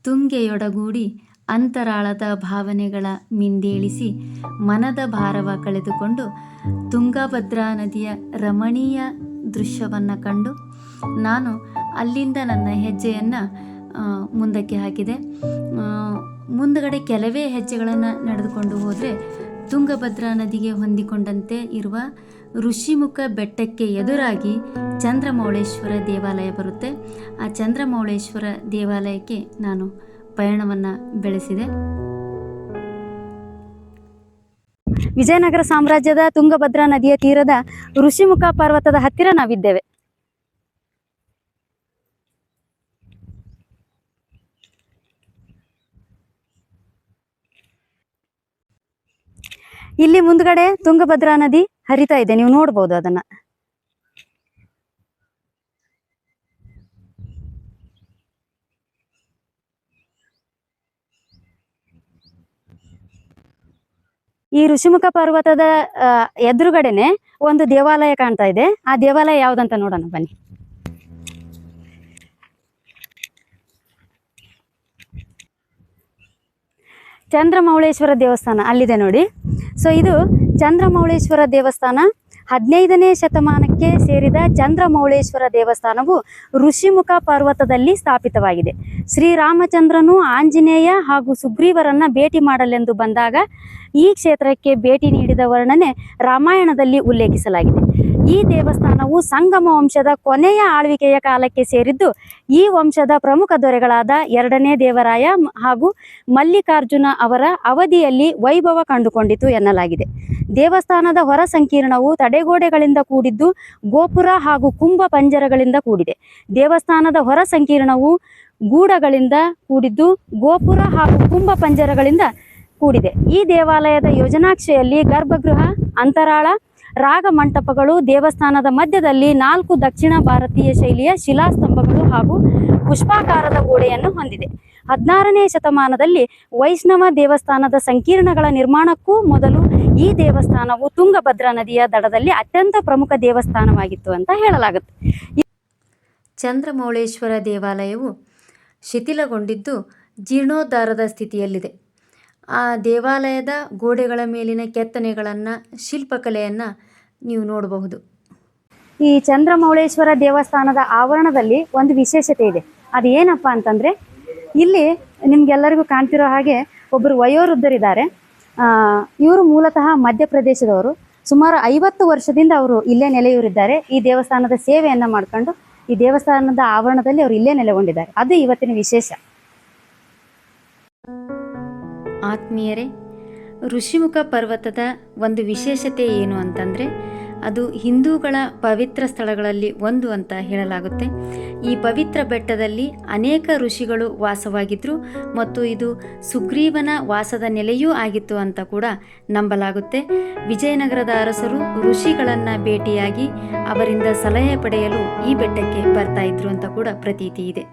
ತುಂಗೆಯೊಡಗೂಡಿ ಅಂತರಾಳದ ಭಾವನೆಗಳ ಮಿಂದೇಳಿಸಿ ಮನದ ಭಾರವ ಕಳೆದುಕೊಂಡು ತುಂಗಭದ್ರಾ ನದಿಯ ರಮಣೀಯ ದೃಶ್ಯವನ್ನು ಕಂಡು ನಾನು ಅಲ್ಲಿಂದ ನನ್ನ ಹೆಜ್ಜೆಯನ್ನು ಮುಂದಕ್ಕೆ ಹಾಕಿದೆ. ಮುಂದಗಡೆ ಕೆಲವೇ ಹೆಜ್ಜೆಗಳನ್ನು ನಡೆದುಕೊಂಡು ಹೋದರೆ ತುಂಗಭದ್ರಾ ನದಿಗೆ ಹೊಂದಿಕೊಂಡಂತೆ ಇರುವ ಋಷಿಮುಖ ಬೆಟ್ಟಕ್ಕೆ ಎದುರಾಗಿ ಚಂದ್ರಮೌಳೇಶ್ವರ ದೇವಾಲಯ ಬರುತ್ತೆ. ಆ ಚಂದ್ರಮೌಳೇಶ್ವರ ದೇವಾಲಯಕ್ಕೆ ನಾನು ಪಯಣವನ್ನು ಬೆಳೆಸಿದೆ. ವಿಜಯನಗರ ಸಾಮ್ರಾಜ್ಯದ ತುಂಗಭದ್ರಾ ನದಿಯ ತೀರದ ಋಷಿಮುಖ ಪರ್ವತದ ಹತ್ತಿರ ನಾವಿದ್ದೇವೆ. ಇಲ್ಲಿ ಮುಂದ್ಗಡೆ ತುಂಗಭದ್ರಾ ನದಿ ಹರಿತಾ ಇದೆ, ನೀವು ನೋಡ್ಬೋದು ಅದನ್ನ. ಈ ಋಷಿಮುಖ ಪರ್ವತದ ಎದುರುಗಡೆನೆ ಒಂದು ದೇವಾಲಯ ಕಾಣ್ತಾ ಇದೆ. ಆ ದೇವಾಲಯ ಯಾವ್ದಂತ ನೋಡೋಣ ಬನ್ನಿ. ಚಂದ್ರಮೌಳೇಶ್ವರ ದೇವಸ್ಥಾನ ಅಲ್ಲಿದೆ ನೋಡಿ. ಸೊ ಇದು ಚಂದ್ರಮೌಳೇಶ್ವರ ದೇವಸ್ಥಾನ. 15ನೇ ಶತಮಾನಕ್ಕೆ ಸೇರಿದ ಚಂದ್ರಮೌಳೇಶ್ವರ ದೇವಸ್ಥಾನವು ಋಷಿಮುಖ ಪರ್ವತದಲ್ಲಿ ಸ್ಥಾಪಿತವಾಗಿದೆ. ಶ್ರೀರಾಮಚಂದ್ರನು ಆಂಜನೇಯ ಹಾಗೂ ಸುಗ್ರೀವರನ್ನ ಭೇಟಿ ಮಾಡಲೆಂದು ಬಂದಾಗ ಈ ಕ್ಷೇತ್ರಕ್ಕೆ ಭೇಟಿ ನೀಡಿದ ವರ್ಣನೆ ರಾಮಾಯಣದಲ್ಲಿ ಉಲ್ಲೇಖಿಸಲಾಗಿದೆ. ಈ ದೇವಸ್ಥಾನವು ಸಂಗಮ ವಂಶದ ಕೊನೆಯ ಆಳ್ವಿಕೆಯ ಕಾಲಕ್ಕೆ ಸೇರಿದ್ದು ಈ ವಂಶದ ಪ್ರಮುಖ ದೊರೆಗಳಾದ 2ನೇ ದೇವರಾಯ ಹಾಗೂ ಮಲ್ಲಿಕಾರ್ಜುನ ಅವರ ಅವಧಿಯಲ್ಲಿ ವೈಭವ ಕಂಡುಕೊಂಡಿತು ಎನ್ನಲಾಗಿದೆ. ದೇವಸ್ಥಾನದ ಹೊರ ಸಂಕೀರ್ಣವು ತಡೆಗೋಡೆಗಳಿಂದ ಕೂಡಿದ್ದು ಗೋಪುರ ಹಾಗೂ ಕುಂಭ ಪಂಜರಗಳಿಂದ ಕೂಡಿದೆ. ದೇವಸ್ಥಾನದ ಹೊರ ಸಂಕೀರ್ಣವು ಗೂಡಗಳಿಂದ ಕೂಡಿದ್ದು ಗೋಪುರ ಹಾಗೂ ಕುಂಭ ಪಂಜರಗಳಿಂದ ಕೂಡಿದೆ. ಈ ದೇವಾಲಯದ ಯೋಜನಾಕ್ಷೆಯಲ್ಲಿ ಗರ್ಭಗೃಹ, ಅಂತರಾಳ, ರಾಗ ಮಂಟಪಗಳು, ದೇವಸ್ಥಾನದ ಮಧ್ಯದಲ್ಲಿ 4 ದಕ್ಷಿಣ ಭಾರತೀಯ ಶೈಲಿಯ ಶಿಲಾಸ್ತಂಭಗಳು ಹಾಗೂ ಪುಷ್ಪಾಕಾರದ ಗೋಡೆಯನ್ನು ಹೊಂದಿದೆ. 16ನೇ ಶತಮಾನದಲ್ಲಿ ವೈಷ್ಣವ ದೇವಸ್ಥಾನದ ಸಂಕೀರ್ಣಗಳ ನಿರ್ಮಾಣಕ್ಕೂ ಮೊದಲು ಈ ದೇವಸ್ಥಾನವು ತುಂಗಭದ್ರಾ ನದಿಯ ದಡದಲ್ಲಿ ಅತ್ಯಂತ ಪ್ರಮುಖ ದೇವಸ್ಥಾನವಾಗಿತ್ತು ಅಂತ ಹೇಳಲಾಗುತ್ತೆ. ಚಂದ್ರಮೌಳೇಶ್ವರ ದೇವಾಲಯವು ಶಿಥಿಲಗೊಂಡಿದ್ದು ಜೀರ್ಣೋದ್ಧಾರದ ಸ್ಥಿತಿಯಲ್ಲಿದೆ. ಆ ದೇವಾಲಯದ ಗೋಡೆಗಳ ಮೇಲಿನ ಕೆತ್ತನೆಗಳನ್ನು, ಶಿಲ್ಪಕಲೆಯನ್ನು ನೀವು ನೋಡಬಹುದು. ಈ ಚಂದ್ರಮೌಳೇಶ್ವರ ದೇವಸ್ಥಾನದ ಆವರಣದಲ್ಲಿ ಒಂದು ವಿಶೇಷತೆ ಇದೆ. ಅದು ಏನಪ್ಪ ಅಂತಂದರೆ, ಇಲ್ಲಿ ನಿಮ್ಗೆಲ್ಲರಿಗೂ ಕಾಣ್ತಿರೋ ಹಾಗೆ ಒಬ್ಬರು ವಯೋವೃದ್ಧರಿದ್ದಾರೆ. ಇವರು ಮೂಲತಃ ಮಧ್ಯಪ್ರದೇಶದವರು. ಸುಮಾರು 50 ವರ್ಷದಿಂದ ಅವರು ಇಲ್ಲೇ ನೆಲೆಯೂರಿದ್ದಾರೆ. ಈ ದೇವಸ್ಥಾನದ ಸೇವೆಯನ್ನು ಮಾಡ್ಕೊಂಡು ಈ ದೇವಸ್ಥಾನದ ಆವರಣದಲ್ಲಿ ಅವರು ಇಲ್ಲೇ ನೆಲೆಗೊಂಡಿದ್ದಾರೆ. ಅದು ಇವತ್ತಿನ ವಿಶೇಷ. ಆತ್ಮೀಯರೇ, ಋಷಿಮುಖ ಪರ್ವತದ ಒಂದು ವಿಶೇಷತೆ ಏನು ಅಂತಂದರೆ ಅದು ಹಿಂದೂಗಳ ಪವಿತ್ರ ಸ್ಥಳಗಳಲ್ಲಿ ಒಂದು ಅಂತ ಹೇಳಲಾಗುತ್ತೆ. ಈ ಪವಿತ್ರ ಬೆಟ್ಟದಲ್ಲಿ ಅನೇಕ ಋಷಿಗಳು ವಾಸವಾಗಿದ್ದರು ಮತ್ತು ಇದು ಸುಗ್ರೀವನ ವಾಸದ ನೆಲೆಯೂ ಆಗಿತ್ತು ಅಂತ ಕೂಡ ನಂಬಲಾಗುತ್ತೆ. ವಿಜಯನಗರದ ಅರಸರು ಋಷಿಗಳನ್ನು ಭೇಟಿಯಾಗಿ ಅವರಿಂದ ಸಲಹೆ ಪಡೆಯಲು ಈ ಬೆಟ್ಟಕ್ಕೆ ಬರ್ತಾ ಇದ್ರು ಅಂತ ಕೂಡ ಪ್ರತೀತಿ ಇದೆ.